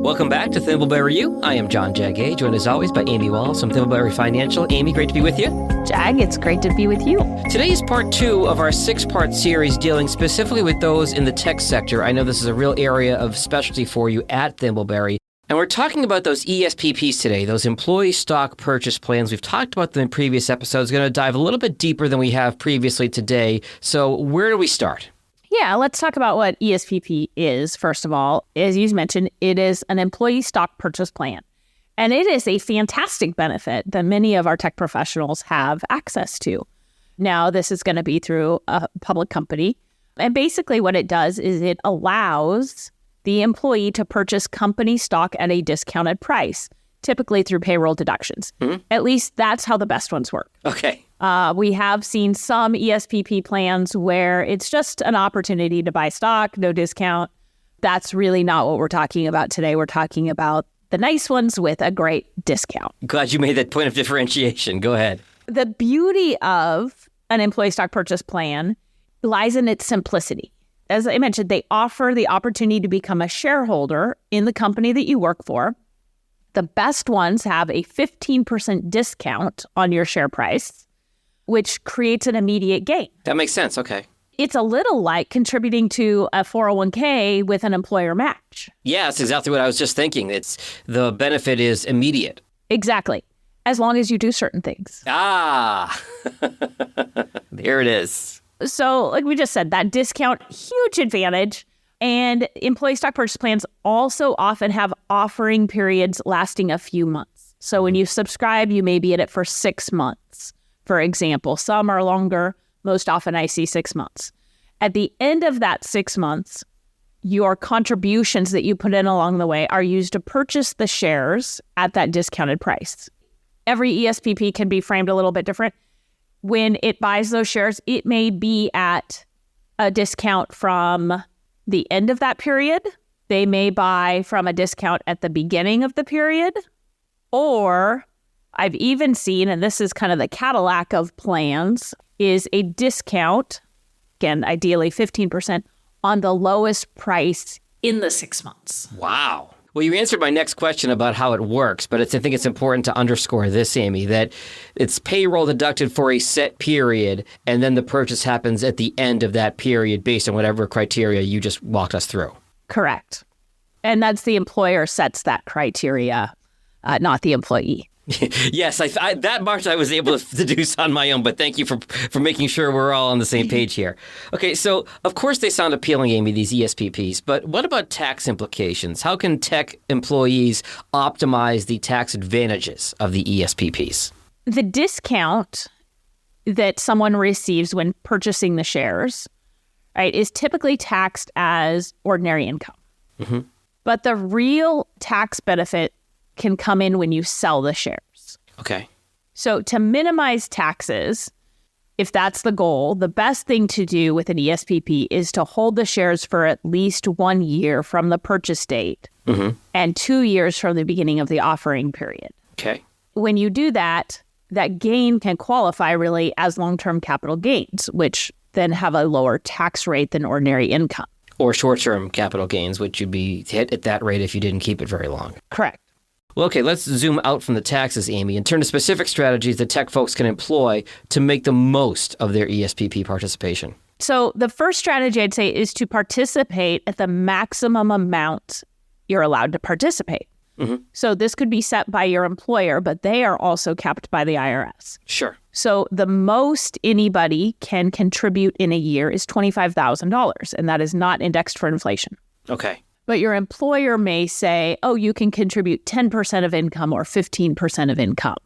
Welcome back to Thimbleberry U. I am John Jagay, joined as always by Amy Wallace from Thimbleberry Financial. Amy, great to be with you. Jag, it's great to be with you. Today is part 2 of our 6-part series dealing specifically with those in the tech sector. I know this is a real area of specialty for you at Thimbleberry. And we're talking about those ESPPs today, those employee stock purchase plans. We've talked about them in previous episodes. Going to dive a little bit deeper than we have previously today. So where do we start? Yeah, let's talk about what ESPP is, first of all. As you mentioned, it is an employee stock purchase plan. And it is a fantastic benefit that many of our tech professionals have access to. Now, this is going to be through a public company. And basically what it does is it allows the employee to purchase company stock at a discounted price, typically through payroll deductions. Mm-hmm. At least that's how the best ones work. Okay. We have seen some ESPP plans where it's just an opportunity to buy stock, no discount. That's really not what we're talking about today. We're talking about the nice ones with a great discount. Glad you made that point of differentiation. Go ahead. The beauty of an employee stock purchase plan lies in its simplicity. As I mentioned, they offer the opportunity to become a shareholder in the company that you work for. The best ones have a 15% discount on your share price, which creates an immediate gain. That makes sense. Okay. It's a little like contributing to a 401k with an employer match. Yeah, that's exactly what I was just thinking. The benefit is immediate. Exactly. As long as you do certain things. Ah, there it is. So like we just said, that discount, huge advantage. And employee stock purchase plans also often have offering periods lasting a few months. So when you subscribe, you may be in it for 6 months. For example, some are longer. Most often I see 6 months. At the end of that 6 months, your contributions that you put in along the way are used to purchase the shares at that discounted price. Every ESPP can be framed a little bit different. When it buys those shares, it may be at a discount from the end of that period. They may buy from a discount at the beginning of the period, or I've even seen, and this is kind of the Cadillac of plans, is a discount, again, ideally 15%, on the lowest price in the 6 months. Wow. Well, you answered my next question about how it works, but I think it's important to underscore this, Amy, that it's payroll deducted for a set period, and then the purchase happens at the end of that period based on whatever criteria you just walked us through. Correct. And that's the employer sets that criteria, not the employee. Yes, that much I was able to deduce on my own, but thank you for making sure we're all on the same page here. Okay, so of course they sound appealing, Amy, these ESPPs, but what about tax implications? How can tech employees optimize the tax advantages of the ESPPs? The discount that someone receives when purchasing the shares, right, is typically taxed as ordinary income. Mm-hmm. But the real tax benefit can come in when you sell the shares. Okay. So to minimize taxes, if that's the goal, the best thing to do with an ESPP is to hold the shares for at least 1 year from the purchase date and 2 years from the beginning of the offering period. Okay. When you do that, that gain can qualify really as long-term capital gains, which then have a lower tax rate than ordinary income. Or short-term capital gains, which you'd be hit at that rate if you didn't keep it very long. Correct. Well, okay, let's zoom out from the taxes, Amy, and turn to specific strategies that tech folks can employ to make the most of their ESPP participation. So the first strategy I'd say is to participate at the maximum amount you're allowed to participate. Mm-hmm. So this could be set by your employer, but they are also capped by the IRS. Sure. So the most anybody can contribute in a year is $25,000, and that is not indexed for inflation. Okay. But your employer may say, oh, you can contribute 10% of income or 15% of income.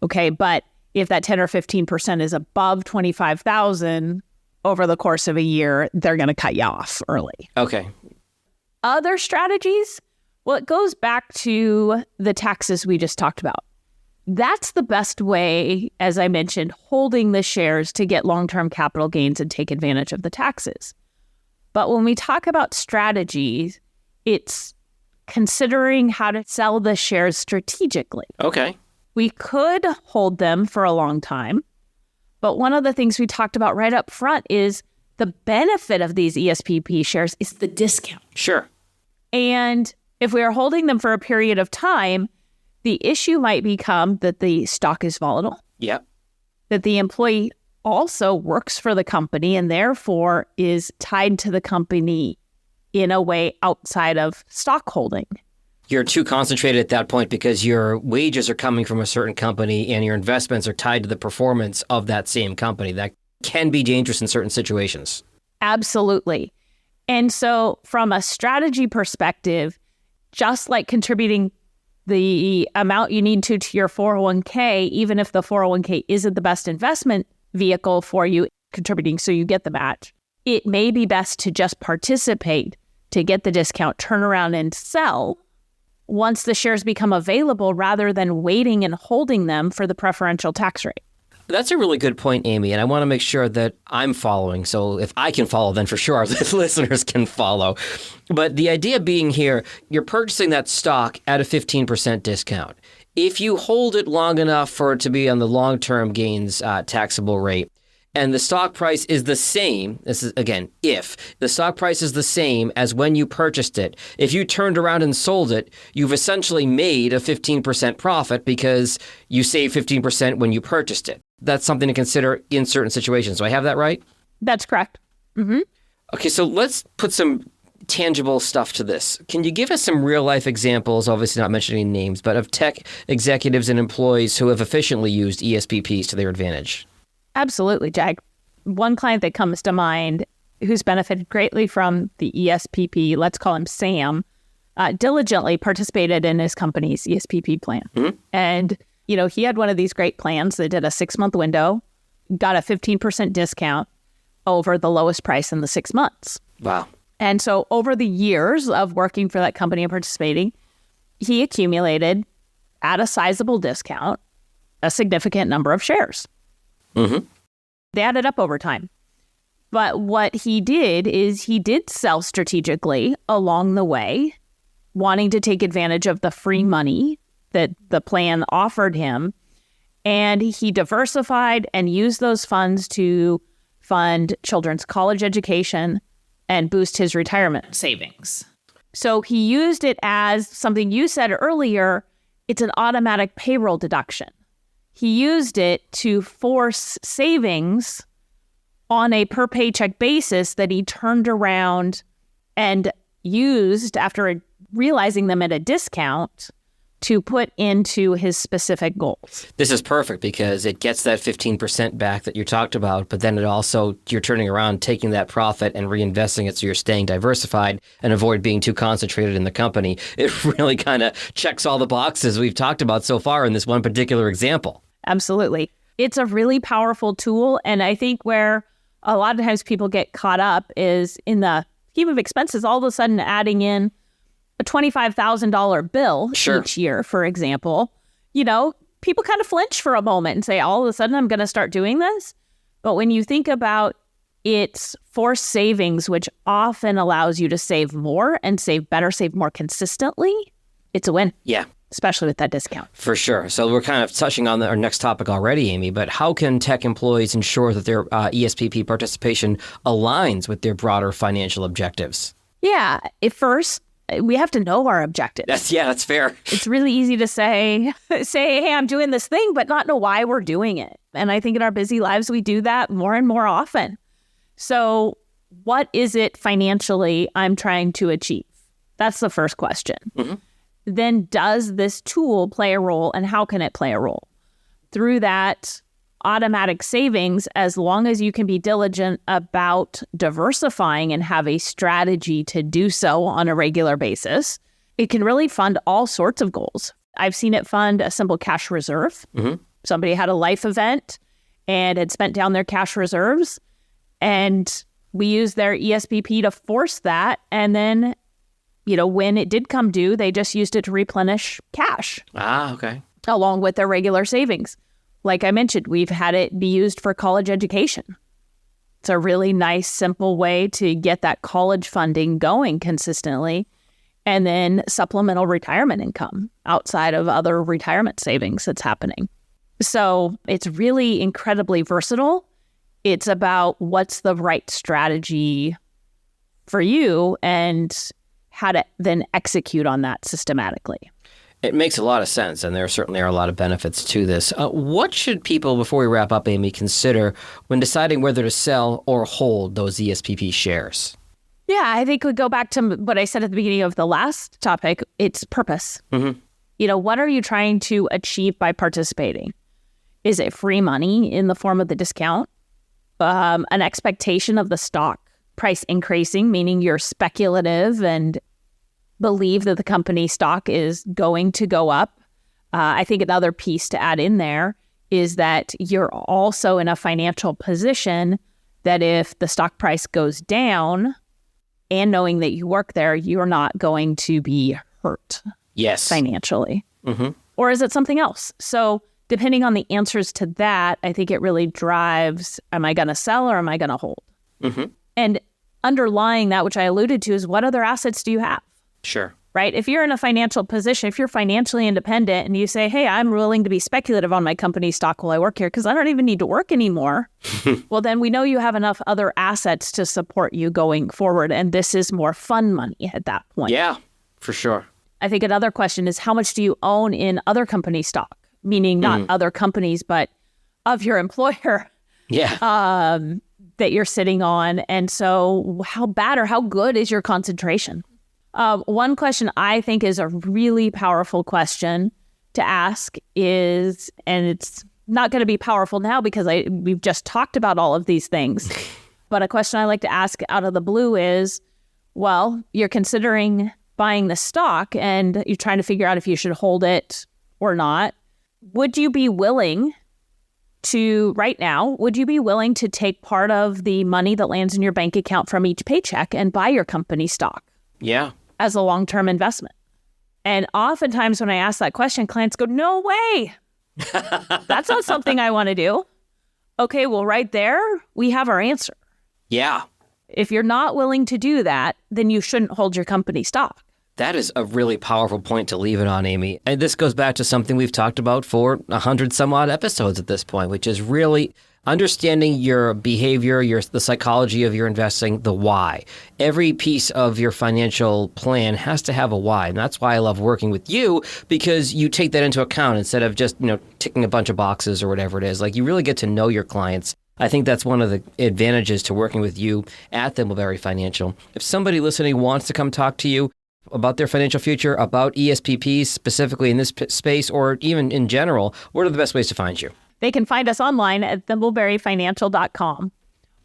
Okay, but if that 10 or 15% is above $25,000 over the course of a year, they're going to cut you off early. Okay. Other strategies? Well, it goes back to the taxes we just talked about. That's the best way, as I mentioned, holding the shares to get long-term capital gains and take advantage of the taxes. But when we talk about strategies, it's considering how to sell the shares strategically. Okay. We could hold them for a long time, but one of the things we talked about right up front is the benefit of these ESPP shares is the discount. Sure. And If we are holding them for a period of time, the issue might become that the stock is volatile. Yep. That the employee also works for the company and therefore is tied to the company in a way outside of stock holding. You're too concentrated at that point because your wages are coming from a certain company and your investments are tied to the performance of that same company. That can be dangerous in certain situations. Absolutely. And so from a strategy perspective, just like contributing the amount you need to your 401k, even if the 401k isn't the best investment vehicle for you, contributing so you get the match, it may be best to just participate to get the discount, turn around and sell once the shares become available rather than waiting and holding them for the preferential tax rate. That's a really good point, Amy, and I want to make sure that I'm following. So if I can follow, then for sure our listeners can follow. But the idea being here, you're purchasing that stock at a 15% discount. If you hold it long enough for it to be on the long-term gains taxable rate, and the stock price is the same, this is, again, if the stock price is the same as when you purchased it, if you turned around and sold it, you've essentially made a 15% profit because you saved 15% when you purchased it. That's something to consider in certain situations. Do I have that right? That's correct. Mm-hmm. Okay, so let's put some tangible stuff to this. Can you give us some real-life examples, obviously not mentioning names, but of tech executives and employees who have efficiently used ESPPs to their advantage? Absolutely, Jack. One client that comes to mind who's benefited greatly from the ESPP, let's call him Sam, diligently participated in his company's ESPP plan. Mm-hmm. And, he had one of these great plans that did a 6-month window, got a 15% discount over the lowest price in the 6 months. Wow. And so over the years of working for that company and participating, he accumulated at a sizable discount a significant number of shares. Mm-hmm. They added up over time. But what he did is he did sell strategically along the way, wanting to take advantage of the free money that the plan offered him. And he diversified and used those funds to fund children's college education and boost his retirement savings. So he used it as something you said earlier, it's an automatic payroll deduction. He used it to force savings on a per paycheck basis that he turned around and used after realizing them at a discount to put into his specific goals. This is perfect because it gets that 15% back that you talked about, but then it also, you're turning around, taking that profit and reinvesting it so you're staying diversified and avoid being too concentrated in the company. It really kind of checks all the boxes we've talked about so far in this one particular example. Absolutely. It's a really powerful tool. And I think where a lot of times people get caught up is in the scheme of expenses, all of a sudden adding in a $25,000 bill each year, for example. People kind of flinch for a moment and say, all of a sudden I'm going to start doing this. But when you think about it's forced savings, which often allows you to save more and save better, save more consistently, it's a win. Yeah. Especially with that discount. For sure. So we're kind of touching on our next topic already, Amy, but how can tech employees ensure that their ESPP participation aligns with their broader financial objectives? Yeah. At first, we have to know our objectives. That's fair. It's really easy to say, hey, I'm doing this thing, but not know why we're doing it. And I think in our busy lives, we do that more and more often. So what is it financially I'm trying to achieve? That's the first question. Mm-hmm. Then does this tool play a role, and how can it play a role? Through that automatic savings, as long as you can be diligent about diversifying and have a strategy to do so on a regular basis, it can really fund all sorts of goals. I've seen it fund a simple cash reserve. Mm-hmm. Somebody had a life event and had spent down their cash reserves, and we used their ESPP to force that, and then when it did come due, they just used it to replenish cash. Okay. Along with their regular savings. Like I mentioned, we've had it be used for college education. It's a really nice, simple way to get that college funding going consistently, and then supplemental retirement income outside of other retirement savings that's happening. So it's really incredibly versatile. It's about what's the right strategy for you and how to then execute on that systematically. It makes a lot of sense, and there certainly are a lot of benefits to this. What should people, before we wrap up, Amy, consider when deciding whether to sell or hold those ESPP shares? Yeah, I think we go back to what I said at the beginning of the last topic. It's purpose. Mm-hmm. What are you trying to achieve by participating? Is it free money in the form of the discount? An expectation of the stock price increasing, meaning you're speculative and believe that the company stock is going to go up. I think another piece to add in there is that you're also in a financial position that if the stock price goes down, and knowing that you work there, you're not going to be hurt financially. Mm-hmm. Or is it something else? So depending on the answers to that, I think it really drives, am I going to sell or am I going to hold? Mm-hmm. And underlying that, which I alluded to, is what other assets do you have? Sure. Right? If you're in a financial position, if you're financially independent and you say, hey, I'm willing to be speculative on my company stock while I work here because I don't even need to work anymore, well, then we know you have enough other assets to support you going forward. And this is more fun money at that point. Yeah, for sure. I think another question is how much do you own in other company stock? Meaning not other companies, but of your employer. Yeah. That you're sitting on. And so how bad or how good is your concentration? One question I think is a really powerful question to ask is, and it's not going to be powerful now because we've just talked about all of these things, but a question I like to ask out of the blue is, well, you're considering buying the stock and you're trying to figure out if you should hold it or not. Would you be willing to, right now, would you be willing to take part of the money that lands in your bank account from each paycheck and buy your company stock? Yeah. As a long-term investment? And oftentimes when I ask that question, clients go, no way. That's not something I want to do. Okay, well, right there, we have our answer. Yeah. If you're not willing to do that, then you shouldn't hold your company stock. That is a really powerful point to leave it on, Amy. And this goes back to something we've talked about for 100 some odd episodes at this point, which is really understanding your behavior, the psychology of your investing, the why. Every piece of your financial plan has to have a why. And that's why I love working with you, because you take that into account instead of just, ticking a bunch of boxes or whatever it is. Like, you really get to know your clients. I think that's one of the advantages to working with you at Thimbleberry Financial. If somebody listening wants to come talk to you about their financial future, about ESPPs specifically in this space, or even in general, what are the best ways to find you? They can find us online at thimbleberryfinancial.com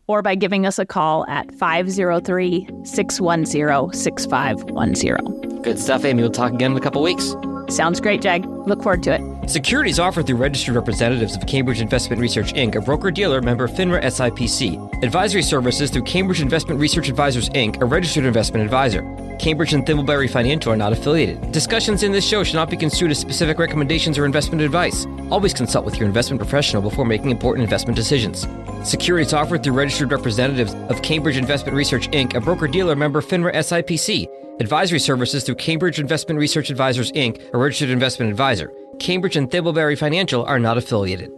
or by giving us a call at 503-610-6510. Good stuff, Amy. We'll talk again in a couple weeks. Sounds great, Jag. Look forward to it. Securities offered through registered representatives of Cambridge Investment Research, Inc., a broker-dealer member FINRA SIPC. Advisory services through Cambridge Investment Research Advisors, Inc., a registered investment advisor. Cambridge and Thimbleberry Financial are not affiliated. Discussions in this show should not be construed as specific recommendations or investment advice. Always consult with your investment professional before making important investment decisions. Securities offered through registered representatives of Cambridge Investment Research, Inc., a broker-dealer member FINRA SIPC. Advisory services through Cambridge Investment Research Advisors, Inc., a registered investment advisor. Cambridge and Thimbleberry Financial are not affiliated.